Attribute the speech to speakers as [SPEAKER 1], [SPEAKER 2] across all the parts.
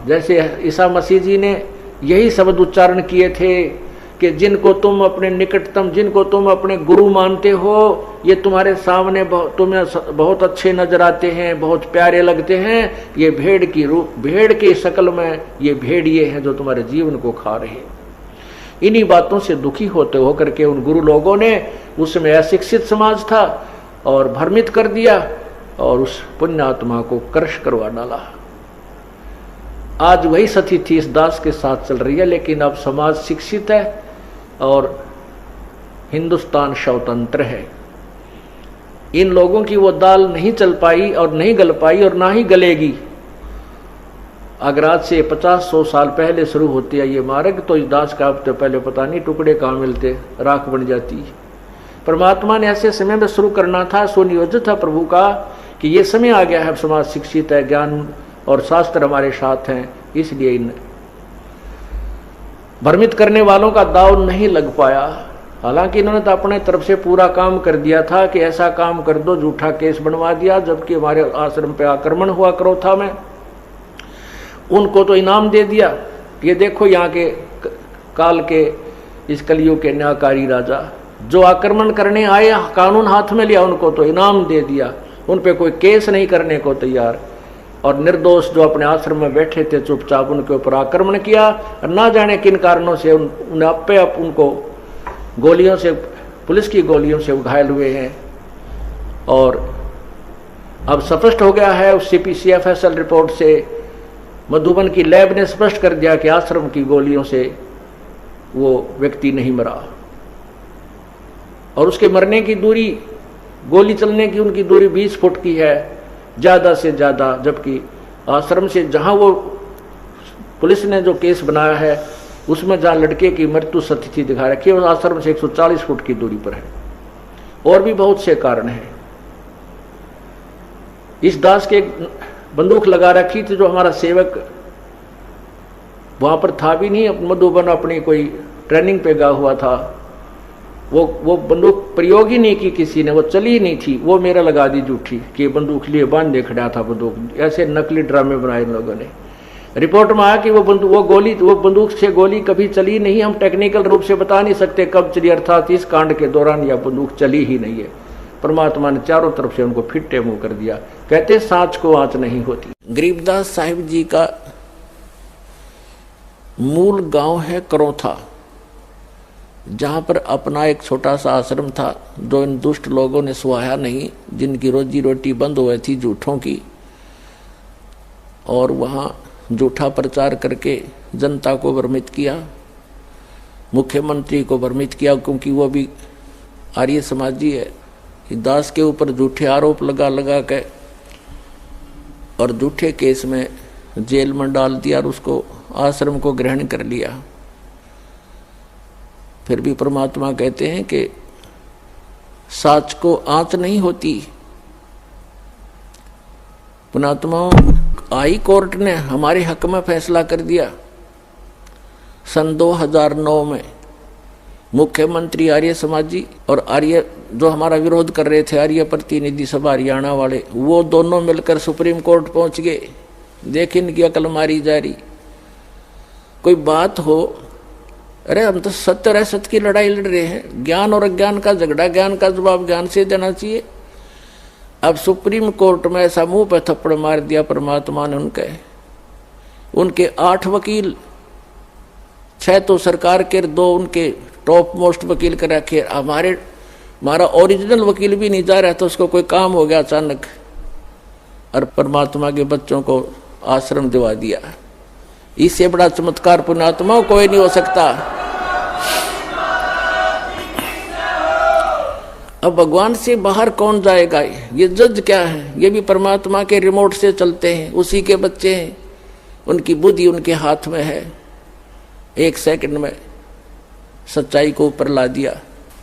[SPEAKER 1] जैसे ईसा मसीह जी ने यही शब्द उच्चारण किए थे कि जिनको तुम अपने निकटतम, जिनको तुम अपने गुरु मानते हो, ये तुम्हारे सामने तुम्हें बहुत अच्छे नजर आते हैं, बहुत प्यारे लगते हैं, ये भेड़ की शक्ल में ये भेड़िए हैं जो तुम्हारे जीवन को खा रहे हैं। इन्हीं बातों से दुखी होते होकर के उन गुरु लोगों ने, उसमें अशिक्षित समाज था, और भ्रमित कर दिया और उस पुण्यात्मा को क्रश करवा डाला। आज वही स्थिति इस दास के साथ चल रही है, लेकिन अब समाज शिक्षित है और हिंदुस्तान स्वतंत्र है। इन लोगों की वो दाल नहीं चल पाई और नहीं गल पाई और ना ही गलेगी। अगर आज से 50-100 साल पहले शुरू होती है ये मार्ग, तो इस दास का अब तो पहले पता नहीं टुकड़े कहाँ मिलते, राख बन जाती। परमात्मा ने ऐसे समय में शुरू करना था, सुनियोजित था प्रभु का कि ये समय आ गया है, समाज शिक्षित है, ज्ञान और शास्त्र हमारे साथ हैं, इसलिए इन भ्रमित करने वालों का दाव नहीं लग पाया। हालांकि इन्होंने तो अपने तरफ से पूरा काम कर दिया था कि ऐसा काम कर दो, झूठा केस बनवा दिया, जबकि हमारे आश्रम पे आक्रमण हुआ करो था, मैं उनको तो इनाम दे दिया। ये देखो यहाँ के काल के इस कलयुग के न्यायकारी राजा जो आक्रमण करने आए, कानून हाथ में लिया, उनको तो इनाम दे दिया, उन पे कोई केस नहीं करने को तैयार, और निर्दोष जो अपने आश्रम में बैठे थे चुपचाप उनके ऊपर आक्रमण किया। और ना जाने किन कारणों से उन्हें अपने आप उनको गोलियों से, पुलिस की गोलियों से घायल हुए हैं। और अब स्पष्ट हो गया है उस CPCFSL रिपोर्ट से, मधुबन की लैब ने स्पष्ट कर दिया कि आश्रम की गोलियों से वो व्यक्ति नहीं मरा, और उसके मरने की दूरी, गोली चलने की उनकी दूरी 20 फुट की है ज्यादा से ज्यादा, जबकि आश्रम से जहां वो पुलिस ने जो केस बनाया है उसमें जहां लड़के की मृत्यु स्थिति दिखा रखी है, उस आश्रम से 140 फुट की दूरी पर है। और भी बहुत से कारण हैं। इस दास के बंदूक लगा रखी थी जो हमारा सेवक वहां पर था भी नहीं, मधुबन अपनी कोई ट्रेनिंग पे गया हुआ था, वो बंदूक प्रयोग ही नहीं की किसी ने, वो चली ही नहीं थी, वो मेरा लगा दी झूठी कि बंदूक लिए बांध खड़ा था बंदूक। ऐसे नकली ड्रामे बनाए इन लोगों ने। रिपोर्ट में आया कि वो बंदूक से गोली कभी चली नहीं। हम टेक्निकल रूप से बता नहीं सकते कब चली, अर्थात इस कांड के दौरान यह बंदूक चली ही नहीं है। परमात्मा ने चारों तरफ से उनको फिट्टे मुंह कर दिया। कहते सांच को आंच नहीं होती। गरीबदास साहिब जी का मूल गांव है करौथा, जहां पर अपना एक छोटा सा आश्रम था जो इन दुष्ट लोगों ने सुहाया नहीं, जिनकी रोजी रोटी बंद हुई थी झूठों की, और वहां झूठा प्रचार करके जनता को भ्रमित किया, मुख्यमंत्री को भ्रमित किया, क्योंकि वो भी आर्य समाजी है। दास के ऊपर झूठे आरोप लगा के और झूठे केस में जेल में डाल दिया और उसको आश्रम को ग्रहण कर लिया। फिर भी परमात्मा कहते हैं कि साच को आंच नहीं होती। पुणात्माओं, हाई कोर्ट ने हमारे हक में फैसला कर दिया। सन 2009 में मुख्यमंत्री आर्य समाजी और आर्य जो हमारा विरोध कर रहे थे, आर्य प्रतिनिधि सभा हरियाणा वाले, वो दोनों मिलकर सुप्रीम कोर्ट पहुंच गए। देख इनकी अकल मारी जा रही। कोई बात हो, अरे हम तो सत्य और असत्य की लड़ाई लड़ रहे हैं, ज्ञान और अज्ञान का झगड़ा, ज्ञान का जवाब ज्ञान से देना चाहिए। अब सुप्रीम कोर्ट में ऐसा मुंह पे थप्पड़ मार दिया परमात्मा ने उनके 8 वकील, 6 तो सरकार के, 2 उनके टॉप मोस्ट वकील कर रखे। हमारा ओरिजिनल वकील भी नहीं जा रहा था, उसको कोई काम हो गया अचानक, और परमात्मा के बच्चों को आश्रम दिवा दिया। इससे बड़ा चमत्कार पुण्यात्मा कोई नहीं हो सकता। अब भगवान से बाहर कौन जाएगा? ये जज क्या है? ये भी परमात्मा के रिमोट से चलते हैं, उसी के बच्चे हैं, उनकी बुद्धि उनके हाथ में है। 1 सेकंड में सच्चाई को ऊपर ला दिया।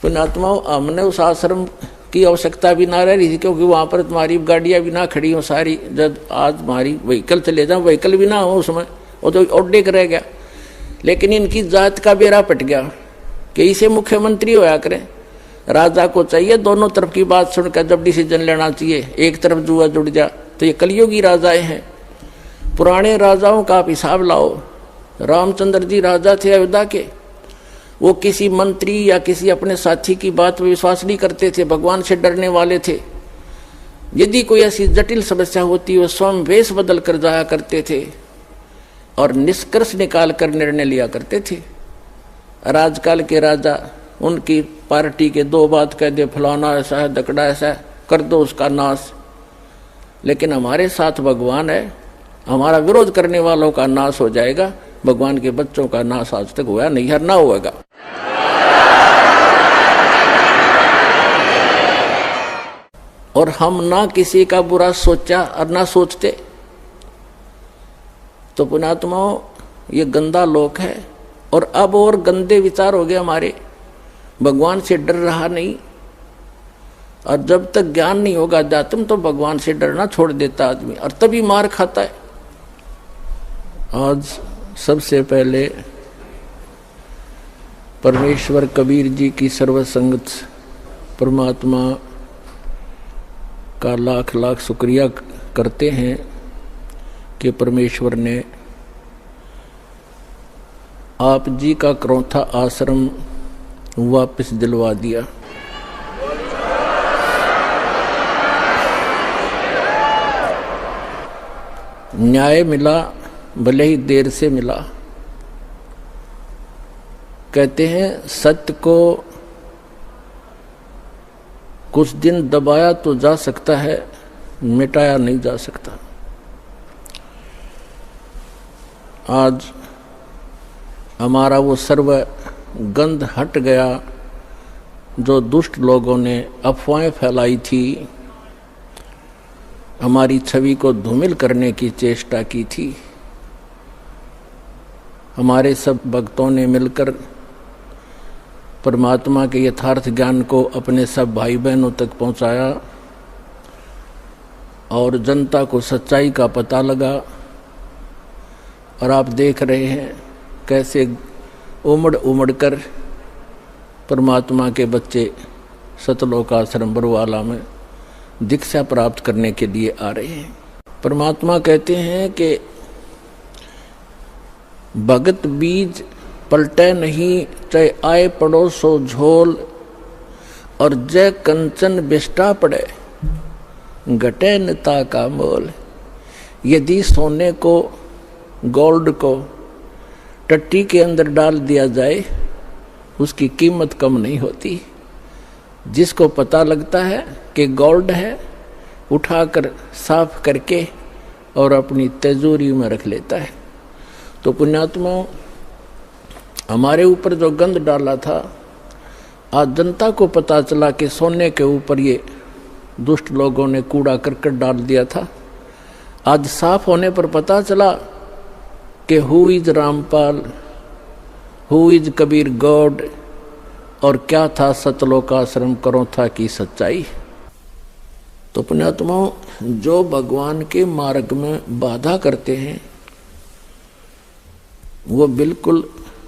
[SPEAKER 1] पुण्यात्मा, हमने उस आश्रम की आवश्यकता भी ना रही थी, क्योंकि वहां पर तुम्हारी गाड़ियां भी ना खड़ी हो सारी। जब आज तुम्हारी व्हीकल चले जाओ, व्हीकल भी ना हो उसमें, वो तो ऑडिक रह गया। लेकिन इनकी जात का बेड़ा पट गया कि इसे मुख्यमंत्री होया करें। राजा को चाहिए दोनों तरफ की बात सुनकर जब डिसीजन लेना चाहिए। एक तरफ जुआ जुड़ जा, तो ये कलयुगी राजाएं हैं। पुराने राजाओं का आप हिसाब लाओ। रामचंद्र जी राजा थे अयोध्या के, वो किसी मंत्री या किसी अपने साथी की बात में विश्वास नहीं करते थे, भगवान से डरने वाले थे। यदि कोई ऐसी जटिल समस्या होती वो स्वयं वेश बदल कर जाया करते थे और निष्कर्ष निकाल कर निर्णय लिया करते थे। राजकाल के राजा उनकी पार्टी के दो बात कह दे, फलाना ऐसा है, दकड़ा ऐसा है, कर दो उसका नाश। लेकिन हमारे साथ भगवान है, हमारा विरोध करने वालों का नाश हो जाएगा। भगवान के बच्चों का नाश आज तक हुआ नहीं, हर ना होगा। और हम ना किसी का बुरा सोचा और ना सोचते। तो पुण्यात्माओं, ये गंदा लोक है और अब और गंदे विचार हो गए हमारे। भगवान से डर रहा नहीं, और जब तक ज्ञान नहीं होगा अध्यात्म तो भगवान से डरना छोड़ देता आदमी, और तभी मार खाता है। आज सबसे पहले परमेश्वर कबीर जी की सर्वसंगत परमात्मा का लाख लाख शुक्रिया करते हैं कि परमेश्वर ने आप जी का क्रौथा आश्रम वापस दिलवा दिया। न्याय मिला, भले ही देर से मिला। कहते हैं सत्य को कुछ दिन दबाया तो जा सकता है, मिटाया नहीं जा सकता। आज हमारा वो सर्व गंध हट गया जो दुष्ट लोगों ने अफवाहें फैलाई थी, हमारी छवि को धूमिल करने की चेष्टा की थी। हमारे सब भक्तों ने मिलकर परमात्मा के यथार्थ ज्ञान को अपने सब भाई बहनों तक पहुंचाया और जनता को सच्चाई का पता लगा। और आप देख रहे हैं कैसे उमड़ उमड़ कर परमात्मा के बच्चे सतलोक आश्रम बरवाला में दीक्षा प्राप्त करने के लिए आ रहे हैं। परमात्मा कहते हैं कि भगत बीज पलटे नहीं, चाहे आए पड़ोसो झोल, और जय कंचन बिष्टा पड़े घटे निता का मोल। यदि सोने को, गोल्ड को टट्टी के अंदर डाल दिया जाए उसकी कीमत कम नहीं होती। जिसको पता लगता है कि गोल्ड है, उठाकर साफ करके और अपनी तिजोरी में रख लेता है। तो पुण्यात्माओं, हमारे ऊपर जो गंध डाला था, आज जनता को पता चला कि सोने के ऊपर ये दुष्ट लोगों ने कूड़ा करकट डाल दिया था। आज साफ होने पर पता चला कि who is Rampal, who is Kabir God, और क्या था सतलोक आश्रम क्रौथा की सच्चाई। तो पुण्यात्माओं, जो भगवान के मार्ग में बाधा करते हैं वो बिल्कुल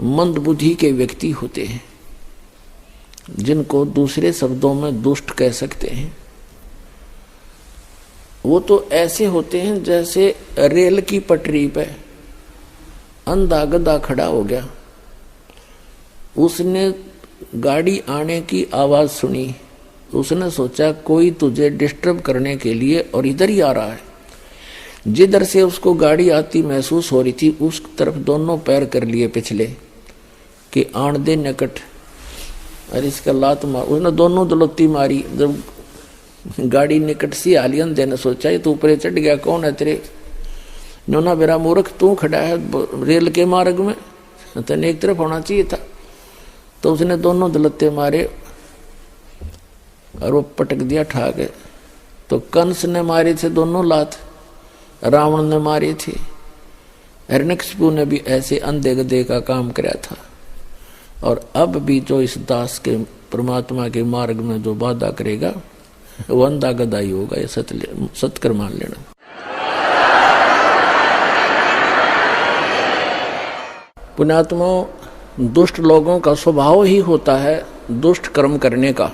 [SPEAKER 1] मंदबुद्धि के व्यक्ति होते हैं, जिनको दूसरे शब्दों में दुष्ट कह सकते हैं। वो तो ऐसे होते हैं जैसे रेल की पटरी पे अंधा गधा खड़ा हो गया, उसने गाड़ी आने की आवाज सुनी, उसने सोचा कोई तुझे डिस्टर्ब करने के लिए और इधर ही आ रहा है। जिधर से उसको गाड़ी आती महसूस हो रही थी उस तरफ दोनों पैर कर लिए पिछले कि आण दे निकट, अरे इसका लात मार। उसने दोनों दलत्ती मारी। जब गाड़ी निकट सी आलियन देने सोचा ये तो ऊपर चढ़ गया, कौन है तेरे? नोना मेरा मूर्ख, तू खड़ा है रेल के मार्ग में, तेने एक तरफ होना चाहिए था। तो उसने दोनों दलत्ते मारे और वो पटक दिया ठाक। तो कंस ने मारे थे दोनों लात, रावण ने मारे थे, हिरण्यकशिपु ने भी ऐसे अंधे गधे का काम कराया था। और अब भी जो इस दास के परमात्मा के मार्ग में जो बाधा करेगा वो अंधा गधा ही होगा, ये सत्कर मान लेना। पुण्यात्माओं, दुष्ट लोगों का स्वभाव ही होता है दुष्ट कर्म करने का,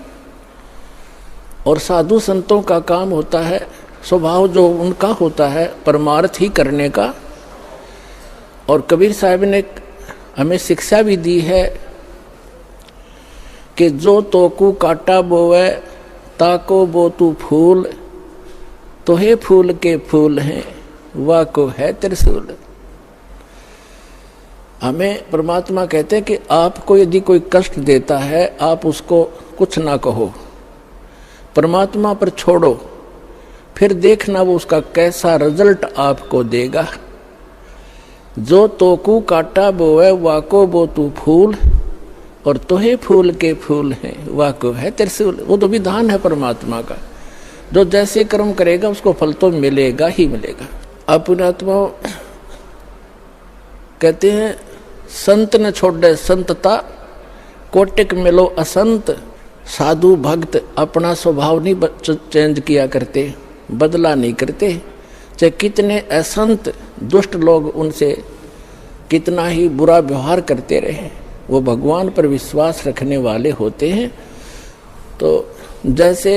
[SPEAKER 1] और साधु संतों का काम होता है, स्वभाव जो उनका होता है परमार्थ ही करने का, और कबीर साहब ने हमें शिक्षा भी दी है कि जो तोकू काटा बोवे ताको बो तू फूल, तो हे फूल के फूल हैं वाह को है त्रिशूल। हमें परमात्मा कहते हैं कि आपको यदि कोई कष्ट देता है आप उसको कुछ ना कहो, परमात्मा पर छोड़ो, फिर देखना वो उसका कैसा रिजल्ट आपको देगा। जो तोकू काटा बोवे वाको बो तू फूल, और तोहे फूल के फूल हैं वाको है त्रिशूल। वो तो विधान है परमात्मा का, जो जैसे कर्म करेगा उसको फल तो मिलेगा ही मिलेगा। अब पुण्यात्मा कहते हैं संत न छोड़े संतता, कोटिक मिलो असंत। साधु भक्त अपना स्वभाव नहीं चेंज किया करते, बदला नहीं करते, चाहे कितने असंत दुष्ट लोग उनसे कितना ही बुरा व्यवहार करते रहे, वो भगवान पर विश्वास रखने वाले होते हैं। तो जैसे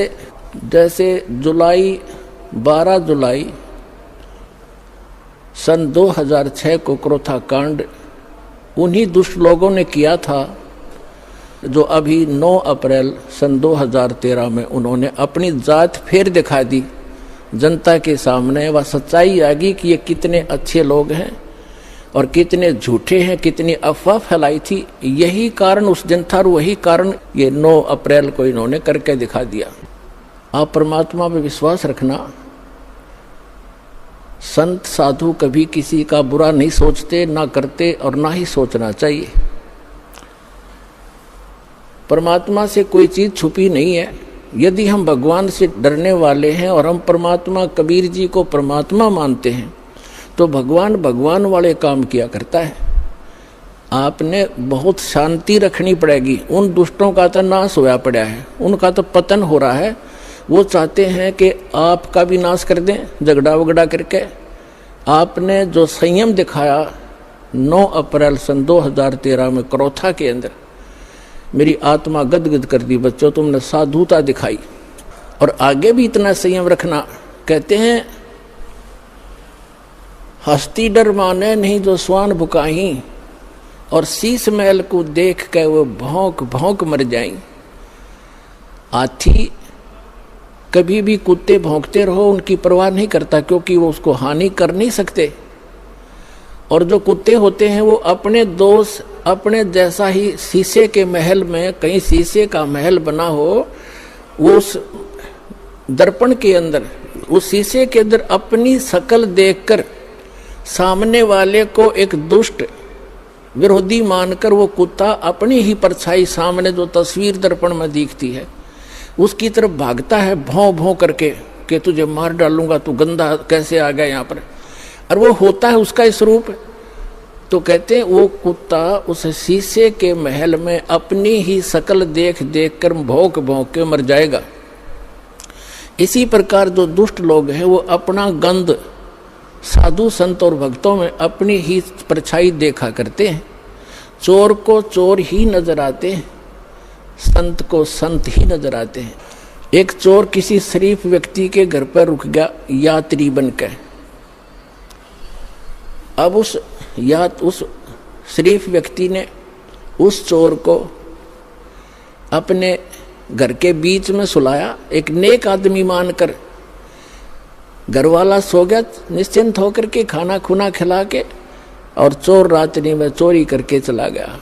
[SPEAKER 1] 12 जुलाई सन 2006 को क्रोथा कांड उन्हीं दुष्ट लोगों ने किया था, जो अभी 9 अप्रैल सन 2013 में उन्होंने अपनी जात फिर दिखा दी जनता के सामने। वह सच्चाई आ गई कि ये कितने अच्छे लोग हैं और कितने झूठे हैं, कितनी अफवाह फैलाई थी। यही कारण उस दिन था और वही कारण ये 9 अप्रैल को इन्होंने करके दिखा दिया। आप परमात्मा पे विश्वास रखना। संत साधु कभी किसी का बुरा नहीं सोचते, ना करते और ना ही सोचना चाहिए। परमात्मा से कोई चीज छुपी नहीं है। यदि हम भगवान से डरने वाले हैं और हम परमात्मा कबीर जी को परमात्मा मानते हैं तो भगवान वाले काम किया करता है। आपने बहुत शांति रखनी पड़ेगी। उन दुष्टों का तो नाश होया पड़ा है, उनका तो पतन हो रहा है। वो चाहते हैं कि आपका भी नाश कर दें झगड़ा वगड़ा करके। आपने जो संयम दिखाया 9 अप्रैल सन 2013 में क्रोथा के अंदर, मेरी आत्मा गदगद कर दी। बच्चों, तुमने साधुता दिखाई और आगे भी इतना संयम रखना। कहते हैं हस्ती डर माने नहीं जो स्वान भुकाही, और शीश महल को देख के वो भौंक भौंक मर जाएं। हाथी कभी भी कुत्ते भौंकते रहो उनकी परवाह नहीं करता, क्योंकि वो उसको हानि कर नहीं सकते। और जो कुत्ते होते हैं वो अपने दोस्त अपने जैसा ही, शीशे के महल में कहीं शीशे का महल बना हो, वो उस दर्पण के अंदर, उस शीशे के अंदर अपनी शक्ल देखकर सामने वाले को एक दुष्ट विरोधी मानकर वो कुत्ता अपनी ही परछाई सामने जो तस्वीर दर्पण में दिखती है उसकी तरफ भागता है भौं भौं करके कि तुझे मार डालूंगा, तू गंदा कैसे आ गया यहाँ पर। और वो होता है उसका स्वरूप। तो कहते हैं वो कुत्ता उस शीशे के महल में अपनी ही शक्ल देख देख कर भौंक भौंक के मर जाएगा। इसी प्रकार जो दुष्ट लोग हैं वो अपना गंध साधु संत और भक्तों में अपनी ही परछाई देखा करते हैं। चोर को चोर ही नजर आते हैं, संत को संत ही नजर आते हैं। एक चोर किसी शरीफ व्यक्ति के घर पर रुक गया यात्री बनकर। अब उस शरीफ व्यक्ति ने उस चोर को अपने घर के बीच में सुलाया, एक नेक आदमी मानकर। घर वाला सो गया निश्चिंत होकर के, खाना खुना खिला के, और चोर रात्रि में चोरी करके चला गया।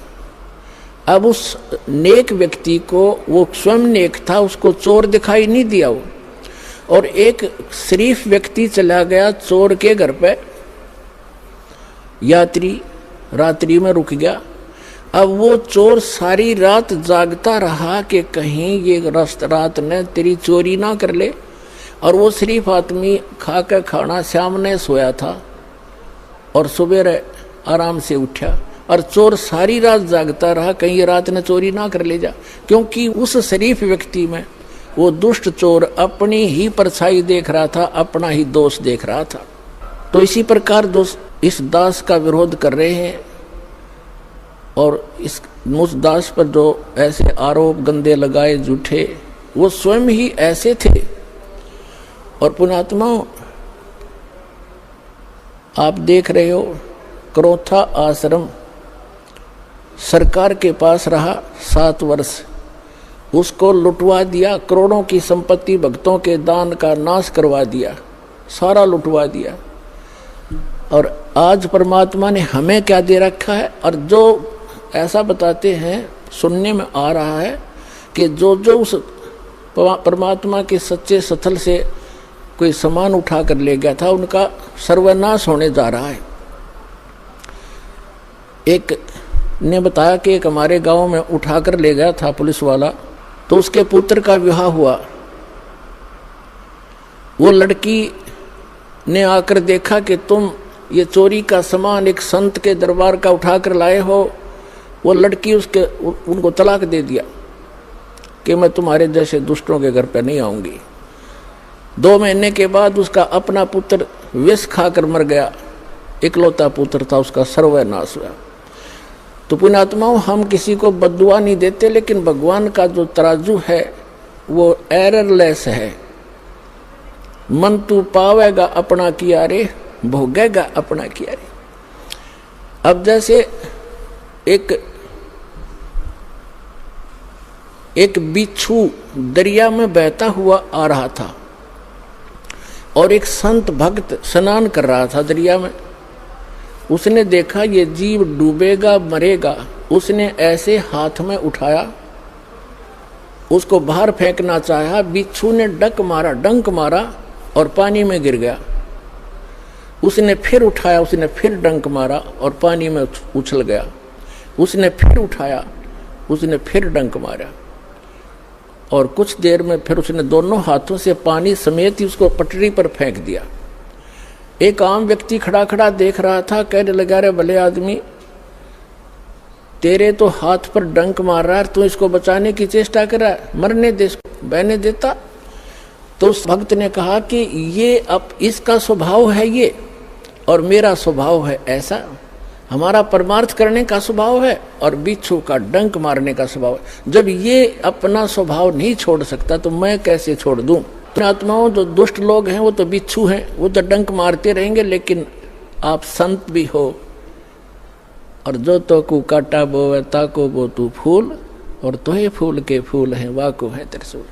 [SPEAKER 1] अब उस नेक व्यक्ति को, वो स्वयं नेक था, उसको चोर दिखाई नहीं दिया वो, और एक शरीफ व्यक्ति चला गया चोर के घर पे, यात्री रात्रि में रुक गया। अब वो चोर सारी रात जागता रहा कि कहीं ये रात ने तेरी चोरी ना कर ले। और वो शरीफ आदमी खा कर खाना सामने सोया था और सुबह आराम से उठा, और चोर सारी रात जागता रहा कहीं ये रात ने चोरी ना कर ले जा, क्योंकि उस शरीफ व्यक्ति में वो दुष्ट चोर अपनी ही परछाई देख रहा था, अपना ही दोष देख रहा था। तो इसी प्रकार दोस्त इस दास का विरोध कर रहे हैं, और उस दास पर जो ऐसे आरोप गंदे लगाए झूठे, वो स्वयं ही ऐसे थे। और पुण्यात्माओं, आप देख रहे हो क्रोथा आश्रम सरकार के पास रहा 7 वर्ष, उसको लुटवा दिया, करोड़ों की संपत्ति भक्तों के दान का नाश करवा दिया, सारा लुटवा दिया। और आज परमात्मा ने हमें क्या दे रखा है, और जो ऐसा बताते हैं, सुनने में आ रहा है कि जो जो उस परमात्मा के सच्चे स्थल से कोई सामान उठा कर ले गया था, उनका सर्वनाश होने जा रहा है। एक ने बताया कि एक हमारे गांव में उठा कर ले गया था पुलिस वाला, तो उसके पुत्र का विवाह हुआ। वो लड़की ने आकर देखा कि तुम ये चोरी का सामान एक संत के दरबार का उठा कर लाए हो। वो लड़की उनको तलाक दे दिया कि मैं तुम्हारे जैसे दुष्टों के घर पे नहीं आऊंगी। 2 महीने के बाद उसका अपना पुत्र विष खाकर मर गया, इकलौता पुत्र था, उसका सर्वनाश हुआ। तो पुण्यात्माओं, हम किसी को बद्दुआ नहीं देते, लेकिन भगवान का जो तराजू है वो एररलेस है। मन तू पावेगा अपना किया रे, भोगेगा अपना किया रे। अब जैसे एक बिच्छू दरिया में बहता हुआ आ रहा था और एक संत भक्त स्नान कर रहा था दरिया में। उसने देखा ये जीव डूबेगा मरेगा, उसने ऐसे हाथ में उठाया, उसको बाहर फेंकना चाहा। बिच्छू ने डंक मारा और पानी में गिर गया। उसने फिर उठाया, उसने फिर डंक मारा और पानी में उछल गया। उसने फिर उठाया, उसने फिर डंक मारा और कुछ देर में फिर उसने दोनों हाथों से पानी समेत ही उसको पटरी पर फेंक दिया। एक आम व्यक्ति खड़ा खड़ा देख रहा था, कहने लगा, रे भले आदमी, तेरे तो हाथ पर डंक मार रहा है, तू इसको बचाने की चेष्टा कर रहा है, मरने दे, बहने देता। तो उस भक्त ने कहा कि ये अब इसका स्वभाव है ये, और मेरा स्वभाव है ऐसा। हमारा परमार्थ करने का स्वभाव है और बिच्छू का डंक मारने का स्वभाव है। जब ये अपना स्वभाव नहीं छोड़ सकता तो मैं कैसे छोड़ दूं? आत्माओं, जो दुष्ट लोग हैं वो तो बिच्छू हैं, वो तो डंक मारते रहेंगे, लेकिन आप संत भी हो। और जो तो को काटा बोवे ताको बो तू फूल, और तो ही फूल के फूल हैं वाको है त्रिशूल।